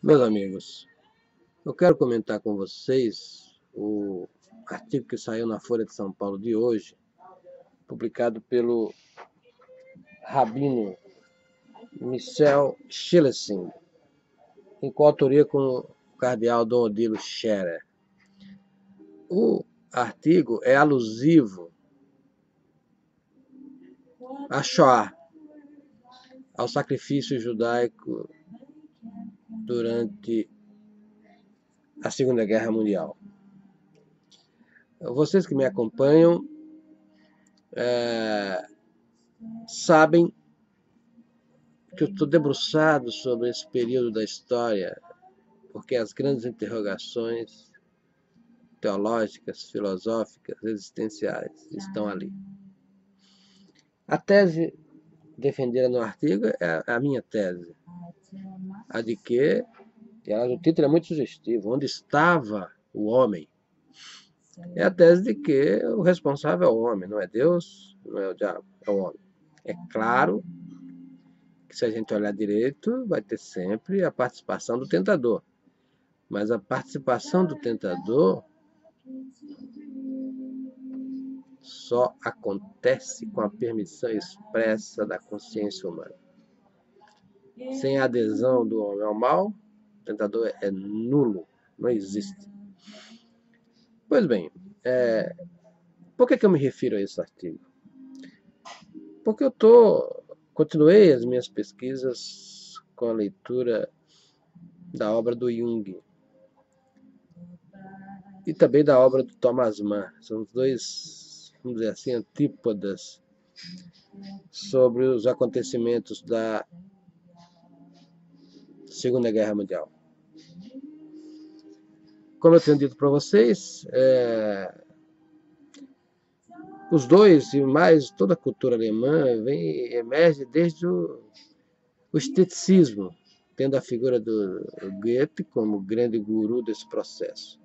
Meus amigos, eu quero comentar com vocês o artigo que saiu na Folha de São Paulo de hoje, publicado pelo rabino Michel Schlesinger, em coautoria com o cardeal Dom Odilo Scherer. O artigo é alusivo à Shoah, ao sacrifício judaico durante a Segunda Guerra Mundial. Vocês que me acompanham sabem que eu estou debruçado sobre esse período da história, porque as grandes interrogações teológicas, filosóficas, existenciais estão ali. A tese defendida no artigo é a minha tese, a de que, o título é muito sugestivo, onde estava o homem? É a tese de que o responsável é o homem, não é Deus, não é o diabo, é o homem. É claro que, se a gente olhar direito, vai ter sempre a participação do tentador. Mas a participação do tentador só acontece com a permissão expressa da consciência humana. Sem a adesão do homem ao mal, o tentador é nulo, não existe. Pois bem, por que eu me refiro a esse artigo? Porque continuei as minhas pesquisas com a leitura da obra do Jung e também da obra do Thomas Mann. São os dois, vamos dizer assim, antípodas sobre os acontecimentos da Segunda Guerra Mundial. Como eu tenho dito para vocês, os dois e mais toda a cultura alemã emerge desde o esteticismo, tendo a figura do Goethe como grande guru desse processo.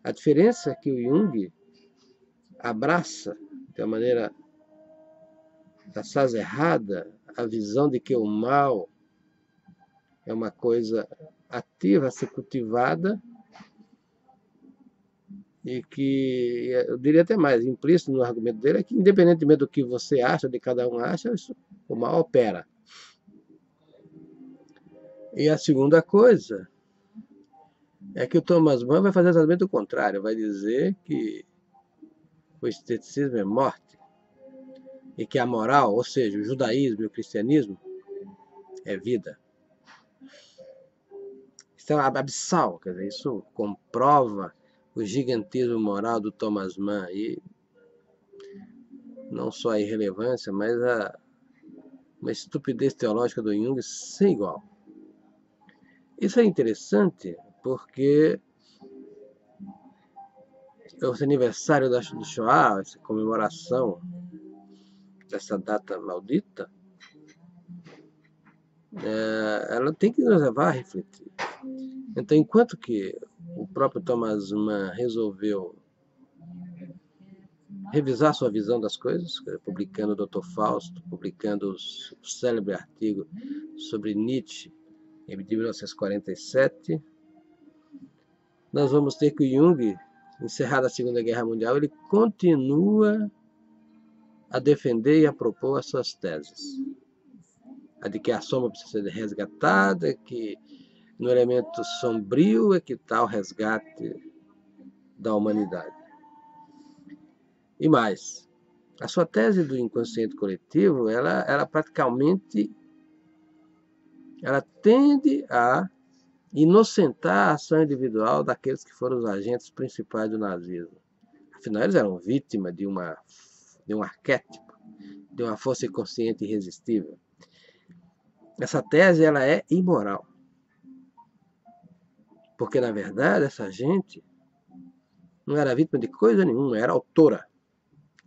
A diferença é que o Jung abraça, de uma maneira assaz errada, a visão de que o mal é uma coisa ativa a ser cultivada e que, eu diria até mais, implícito no argumento dele, é que, independentemente do que você acha, de cada um acha, o mal opera. E a segunda coisa é que o Thomas Mann vai fazer exatamente o contrário, vai dizer que o esteticismo é morte e que a moral, ou seja, o judaísmo e o cristianismo, é vida. Isso é abissal, quer dizer, isso comprova o gigantismo moral do Thomas Mann e não só a irrelevância, mas uma estupidez teológica do Jung sem igual. Isso é interessante porque esse aniversário do Shoah, essa comemoração dessa data maldita, ela tem que nos levar a refletir. Então, enquanto que o próprio Thomas Mann resolveu revisar sua visão das coisas, publicando o Dr. Fausto, publicando o célebre artigo sobre Nietzsche, em 1947, nós vamos ter que o Jung, encerrada a Segunda Guerra Mundial, ele continua a defender e a propor as suas teses. A de que a sombra precisa ser resgatada, que no elemento sombrio é que está o resgate da humanidade. E mais, a sua tese do inconsciente coletivo, ela praticamente tende a inocentar a ação individual daqueles que foram os agentes principais do nazismo. Afinal, eles eram vítimas de um arquétipo, de uma força inconsciente irresistível. Essa tese ela é imoral. Porque, na verdade, essa gente não era vítima de coisa nenhuma, era autora,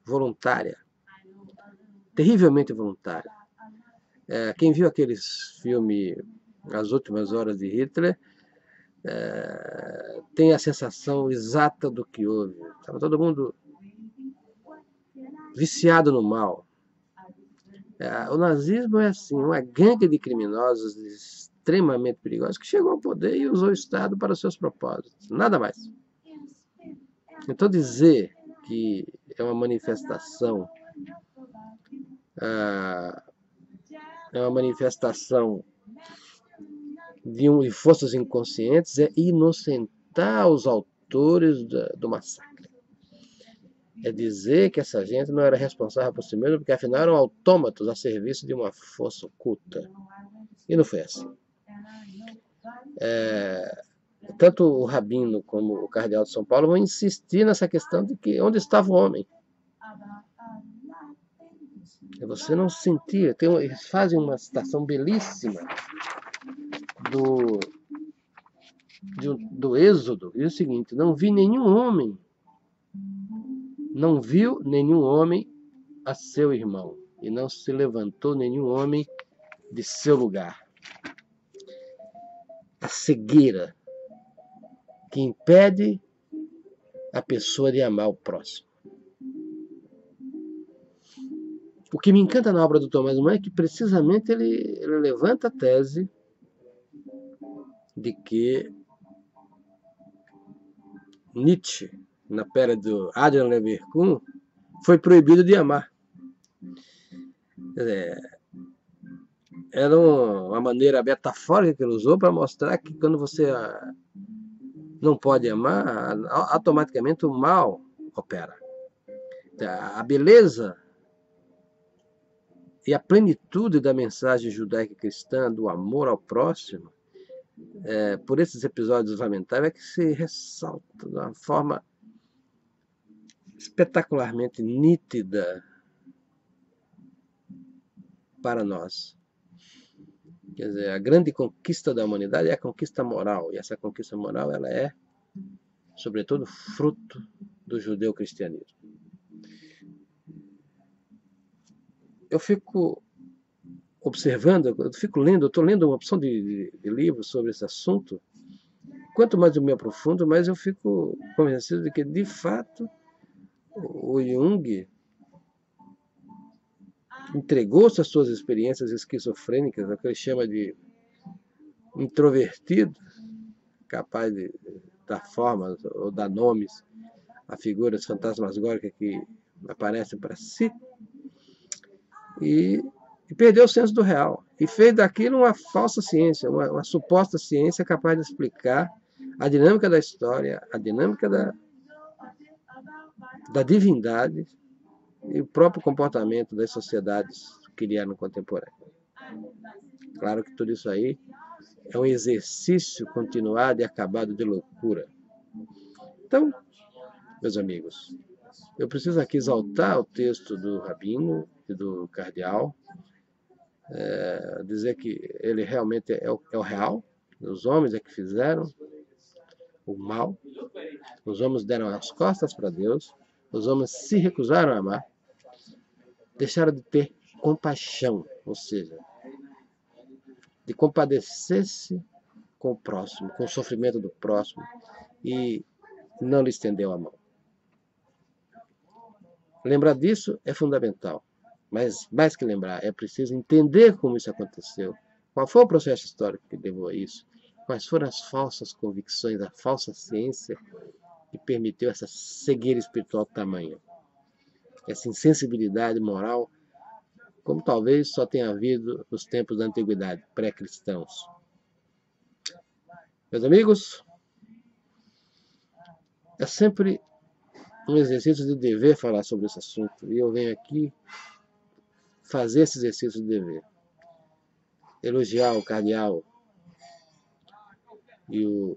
voluntária, terrivelmente voluntária. Quem viu aqueles filmes As Últimas Horas de Hitler tem a sensação exata do que houve. Estava todo mundo viciado no mal. O nazismo é assim, uma gangue de criminosos extremamente perigosa, que chegou ao poder e usou o Estado para os seus propósitos. Nada mais. Então dizer que é uma manifestação de forças inconscientes é inocentar os autores do massacre. É dizer que essa gente não era responsável por si mesma, porque afinal eram autômatos a serviço de uma força oculta. E não foi assim. Tanto o Rabino como o Cardeal de São Paulo vão insistir nessa questão de que onde estava o homem. Você não sentia. Eles fazem uma citação belíssima do Êxodo. E é o seguinte: não viu nenhum homem a seu irmão, e não se levantou nenhum homem de seu lugar. A cegueira que impede a pessoa de amar o próximo. O que me encanta na obra do Tomás Mann é que precisamente ele levanta a tese de que Nietzsche, na pele do Adrian Leverkusen, foi proibido de amar. Era uma maneira metafórica que ele usou para mostrar que quando você não pode amar, automaticamente o mal opera. A beleza e a plenitude da mensagem judaica cristã do amor ao próximo, por esses episódios lamentáveis, é que se ressalta de uma forma espetacularmente nítida para nós. Quer dizer, a grande conquista da humanidade é a conquista moral, e essa conquista moral ela é, sobretudo, fruto do judeu-cristianismo. Eu fico observando, eu fico lendo, eu estou lendo uma opção de livros sobre esse assunto. Quanto mais eu me aprofundo, mais eu fico convencido de que, de fato, o Jung entregou-se às suas experiências esquizofrênicas, o que ele chama de introvertido, capaz de dar formas ou dar nomes a figuras fantasmagóricas que aparecem para si, e perdeu o senso do real. E fez daquilo uma falsa ciência, uma suposta ciência capaz de explicar a dinâmica da história, a dinâmica da divindade e o próprio comportamento das sociedades que lhe eram contemporâneas. Claro que tudo isso aí é um exercício continuado e acabado de loucura. Então, meus amigos, eu preciso aqui exaltar o texto do Rabino e do Cardeal, dizer que ele realmente é o real, os homens é que fizeram o mal, os homens deram as costas para Deus, os homens se recusaram a amar, deixaram de ter compaixão, ou seja, de compadecer-se com o próximo, com o sofrimento do próximo, e não lhe estendeu a mão. Lembrar disso é fundamental, mas mais que lembrar, é preciso entender como isso aconteceu, qual foi o processo histórico que levou a isso, quais foram as falsas convicções, a falsa ciência que permitiu essa cegueira espiritual tamanha, essa insensibilidade moral, como talvez só tenha havido nos tempos da antiguidade, pré-cristãos. Meus amigos, é sempre um exercício de dever falar sobre esse assunto, e eu venho aqui fazer esse exercício de dever. Elogiar o Cardeal e o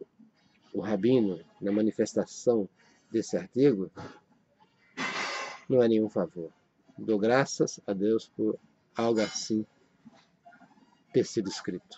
Rabino na manifestação desse artigo não é nenhum favor. Dou graças a Deus por algo assim ter sido escrito.